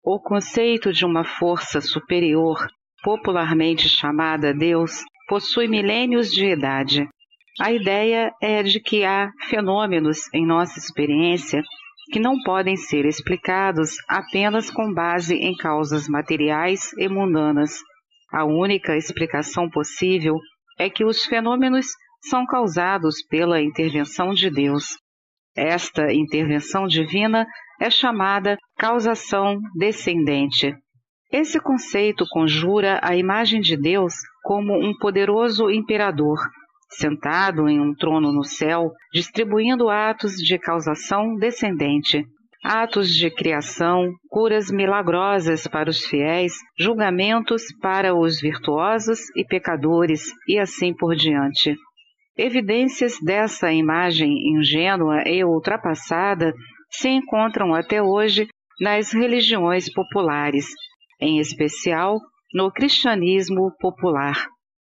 O conceito de uma força superior, popularmente chamada Deus, possui milênios de idade. A ideia é de que há fenômenos em nossa experiência que não podem ser explicados apenas com base em causas materiais e mundanas. A única explicação possível é que os fenômenos são causados pela intervenção de Deus. Esta intervenção divina é chamada causação descendente. Esse conceito conjura a imagem de Deus como um poderoso imperador, sentado em um trono no céu, distribuindo atos de causação descendente, atos de criação, curas milagrosas para os fiéis, julgamentos para os virtuosos e pecadores, e assim por diante. Evidências dessa imagem ingênua e ultrapassada se encontram até hoje nas religiões populares, em especial no cristianismo popular.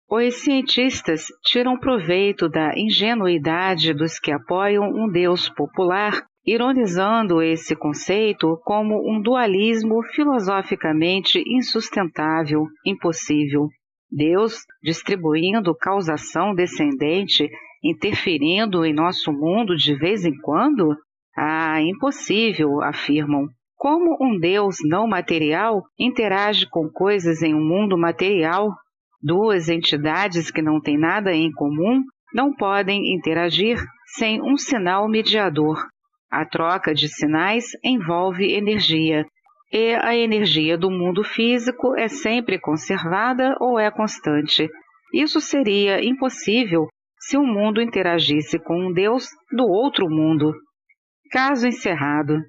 Os cientistas tiram proveito da ingenuidade dos que apoiam um Deus popular, ironizando esse conceito como um dualismo filosoficamente insustentável, impossível. Deus, distribuindo causação descendente, interferindo em nosso mundo de vez em quando? Impossível, afirmam. Como um Deus não material interage com coisas em um mundo material? Duas entidades que não têm nada em comum não podem interagir sem um sinal mediador. A troca de sinais envolve energia, e a energia do mundo físico é sempre conservada ou é constante. Isso seria impossível se o mundo interagisse com um Deus do outro mundo. Caso encerrado.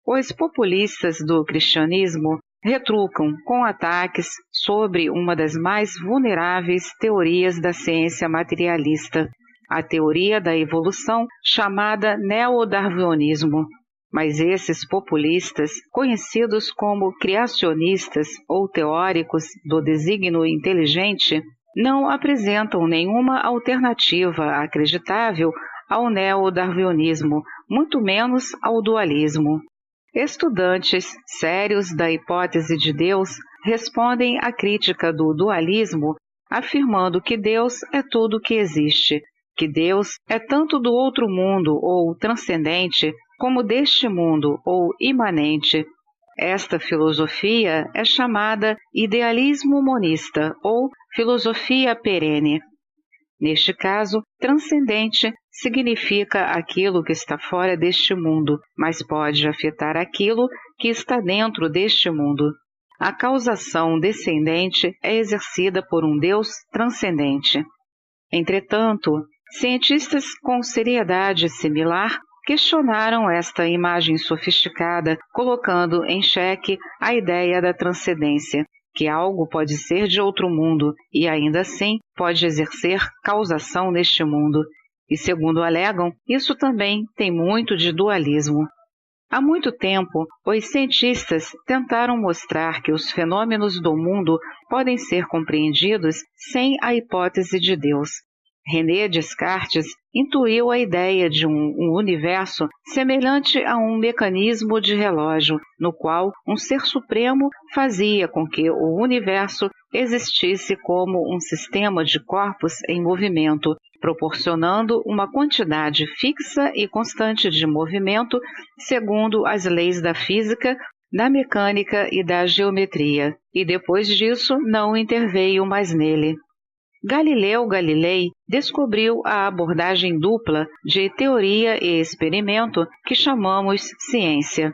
Os populistas do cristianismo retrucam com ataques sobre uma das mais vulneráveis teorias da ciência materialista, a teoria da evolução chamada neodarwinismo. Mas esses populistas, conhecidos como criacionistas ou teóricos do desígnio inteligente, não apresentam nenhuma alternativa acreditável ao neodarwinismo, muito menos ao dualismo. Estudantes sérios da hipótese de Deus respondem à crítica do dualismo, afirmando que Deus é tudo o que existe, que Deus é tanto do outro mundo ou transcendente, como deste mundo ou imanente. Esta filosofia é chamada idealismo monista ou filosofia perene. Neste caso, transcendente significa aquilo que está fora deste mundo, mas pode afetar aquilo que está dentro deste mundo. A causação descendente é exercida por um Deus transcendente. Entretanto, cientistas com seriedade similar questionaram esta imagem sofisticada, colocando em xeque a ideia da transcendência, que algo pode ser de outro mundo e ainda assim pode exercer causação neste mundo. E segundo alegam, isso também tem muito de dualismo. Há muito tempo, os cientistas tentaram mostrar que os fenômenos do mundo podem ser compreendidos sem a hipótese de Deus. René Descartes intuiu a ideia de um universo semelhante a um mecanismo de relógio, no qual um ser supremo fazia com que o universo existisse como um sistema de corpos em movimento, proporcionando uma quantidade fixa e constante de movimento segundo as leis da física, da mecânica e da geometria, e depois disso não interveio mais nele. Galileu Galilei descobriu a abordagem dupla de teoria e experimento que chamamos ciência.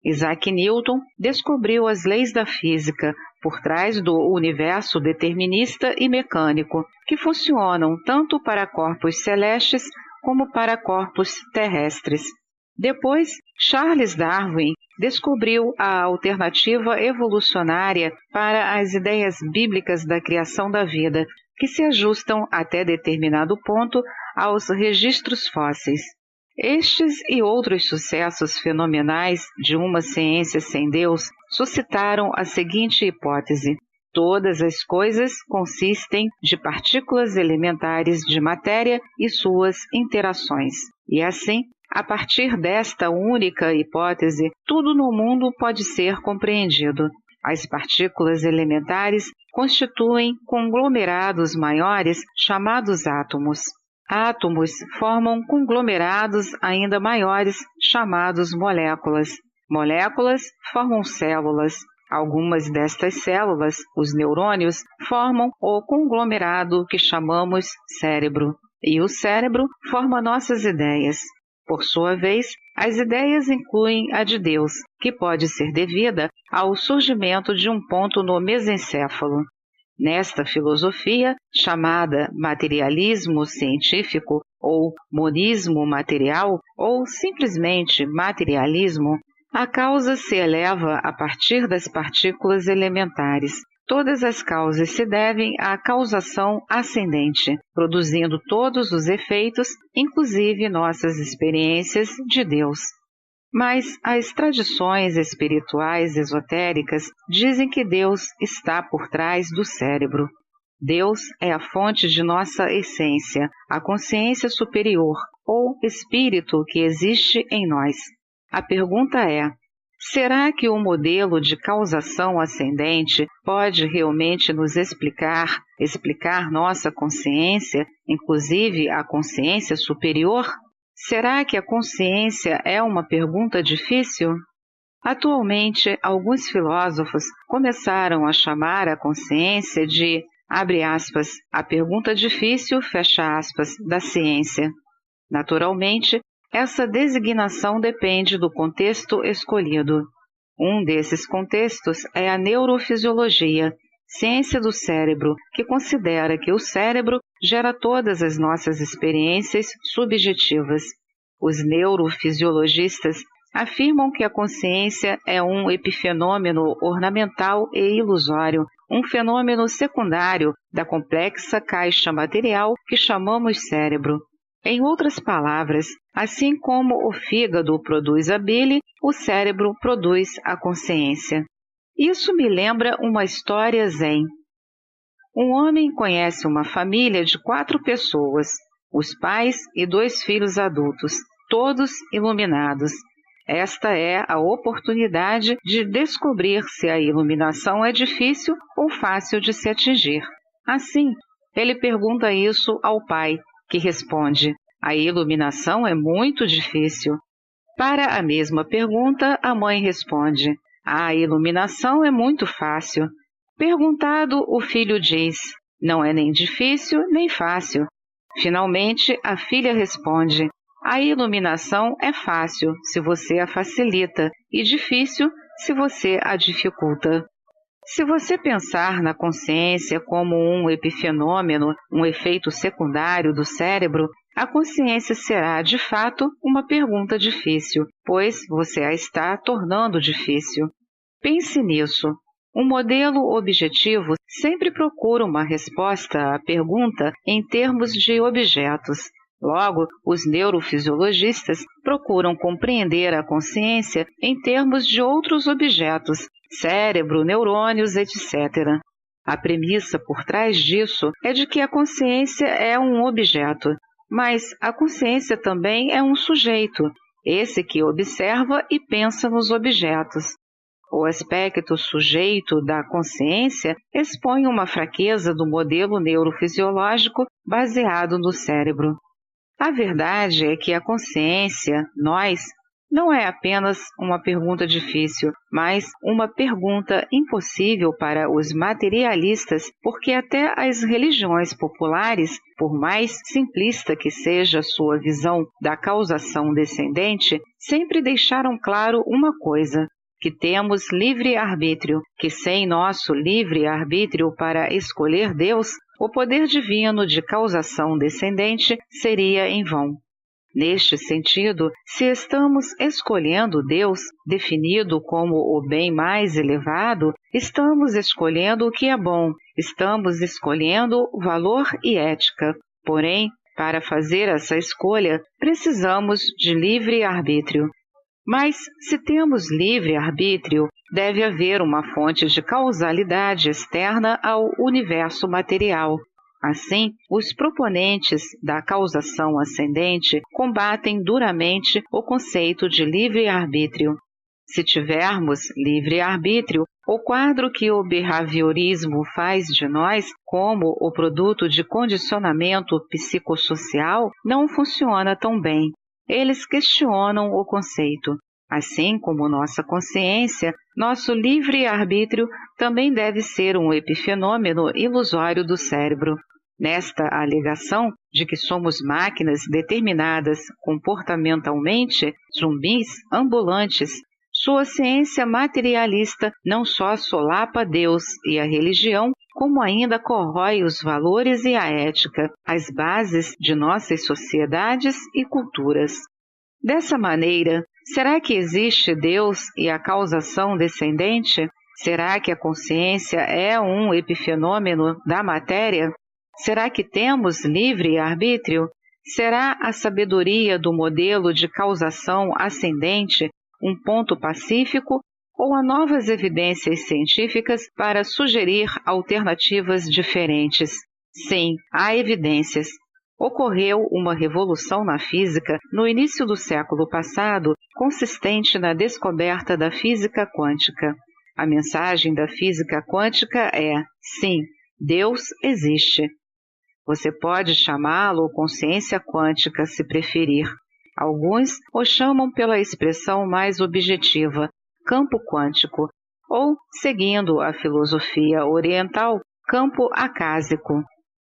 Isaac Newton descobriu as leis da física por trás do universo determinista e mecânico, que funcionam tanto para corpos celestes como para corpos terrestres. Depois, Charles Darwin descobriu a alternativa evolucionária para as ideias bíblicas da criação da vida, que se ajustam até determinado ponto aos registros fósseis. Estes e outros sucessos fenomenais de uma ciência sem Deus suscitaram a seguinte hipótese: todas as coisas consistem de partículas elementares de matéria e suas interações. E assim, A partir desta única hipótese, tudo no mundo pode ser compreendido. As partículas elementares constituem conglomerados maiores chamados átomos. Átomos formam conglomerados ainda maiores chamados moléculas. Moléculas formam células. Algumas destas células, os neurônios, formam o conglomerado que chamamos cérebro. E o cérebro forma nossas ideias. Por sua vez, as ideias incluem a de Deus, que pode ser devida ao surgimento de um ponto no mesencéfalo. Nesta filosofia, chamada materialismo científico, ou monismo material, ou simplesmente materialismo, a causa se eleva a partir das partículas elementares. Todas as causas se devem à causação ascendente, produzindo todos os efeitos, inclusive nossas experiências de Deus. Mas as tradições espirituais esotéricas dizem que Deus está por trás do cérebro. Deus é a fonte de nossa essência, a consciência superior, ou espírito que existe em nós. A pergunta é: será que o modelo de causação ascendente pode realmente nos explicar nossa consciência, inclusive a consciência superior? Será que a consciência é uma pergunta difícil? Atualmente, alguns filósofos começaram a chamar a consciência de, abre aspas, a pergunta difícil, fecha aspas, da ciência. Naturalmente, essa designação depende do contexto escolhido. Um desses contextos é a neurofisiologia, ciência do cérebro, que considera que o cérebro gera todas as nossas experiências subjetivas. Os neurofisiologistas afirmam que a consciência é um epifenômeno ornamental e ilusório, um fenômeno secundário da complexa caixa material que chamamos cérebro. Em outras palavras, assim como o fígado produz a bile, o cérebro produz a consciência. Isso me lembra uma história zen. Um homem conhece uma família de 4 pessoas, os pais e 2 filhos adultos, todos iluminados. Esta é a oportunidade de descobrir se a iluminação é difícil ou fácil de se atingir. Assim, ele pergunta isso ao pai, que responde: a iluminação é muito difícil. Para a mesma pergunta, a mãe responde: a iluminação é muito fácil. Perguntado, o filho diz: não é nem difícil nem fácil. Finalmente, a filha responde: a iluminação é fácil se você a facilita e difícil se você a dificulta. Se você pensar na consciência como um epifenômeno, um efeito secundário do cérebro, a consciência será, de fato, uma pergunta difícil, pois você a está tornando difícil. Pense nisso. Um modelo objetivo sempre procura uma resposta à pergunta em termos de objetos. Logo, os neurofisiologistas procuram compreender a consciência em termos de outros objetos, cérebro, neurônios, etc. A premissa por trás disso é de que a consciência é um objeto, mas a consciência também é um sujeito, esse que observa e pensa nos objetos. O aspecto sujeito da consciência expõe uma fraqueza do modelo neurofisiológico baseado no cérebro. A verdade é que a consciência, nós, não é apenas uma pergunta difícil, mas uma pergunta impossível para os materialistas, porque até as religiões populares, por mais simplista que seja sua visão da causação descendente, sempre deixaram claro uma coisa: que temos livre-arbítrio, que sem nosso livre-arbítrio para escolher Deus, o poder divino de causação descendente seria em vão. Neste sentido, se estamos escolhendo Deus, definido como o bem mais elevado, estamos escolhendo o que é bom, estamos escolhendo valor e ética. Porém, para fazer essa escolha, precisamos de livre-arbítrio. Mas, se temos livre-arbítrio, deve haver uma fonte de causalidade externa ao universo material. Assim, os proponentes da causação ascendente combatem duramente o conceito de livre-arbítrio. Se tivermos livre-arbítrio, o quadro que o behaviorismo faz de nós como o produto de condicionamento psicossocial não funciona tão bem. Eles questionam o conceito. Assim como nossa consciência, nosso livre-arbítrio também deve ser um epifenômeno ilusório do cérebro. Nesta alegação de que somos máquinas determinadas comportamentalmente, zumbis ambulantes, sua ciência materialista não só solapa Deus e a religião, como ainda corrói os valores e a ética, as bases de nossas sociedades e culturas. Dessa maneira, será que existe Deus e a causação descendente? Será que a consciência é um epifenômeno da matéria? Será que temos livre-arbítrio? Será a sabedoria do modelo de causação ascendente um ponto pacífico ou há novas evidências científicas para sugerir alternativas diferentes? Sim, há evidências. Ocorreu uma revolução na física no início do século passado, consistente na descoberta da física quântica. A mensagem da física quântica é: sim, Deus existe. Você pode chamá-lo consciência quântica, se preferir. Alguns o chamam pela expressão mais objetiva, campo quântico, ou, seguindo a filosofia oriental, campo acásico.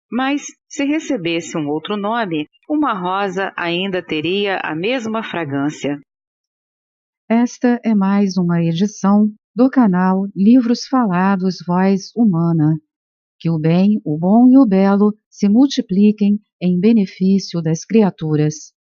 Mas, se recebesse um outro nome, uma rosa ainda teria a mesma fragrância. Esta é mais uma edição do canal Livros Falados Voz Humana. Que o bem, o bom e o belo se multipliquem em benefício das criaturas.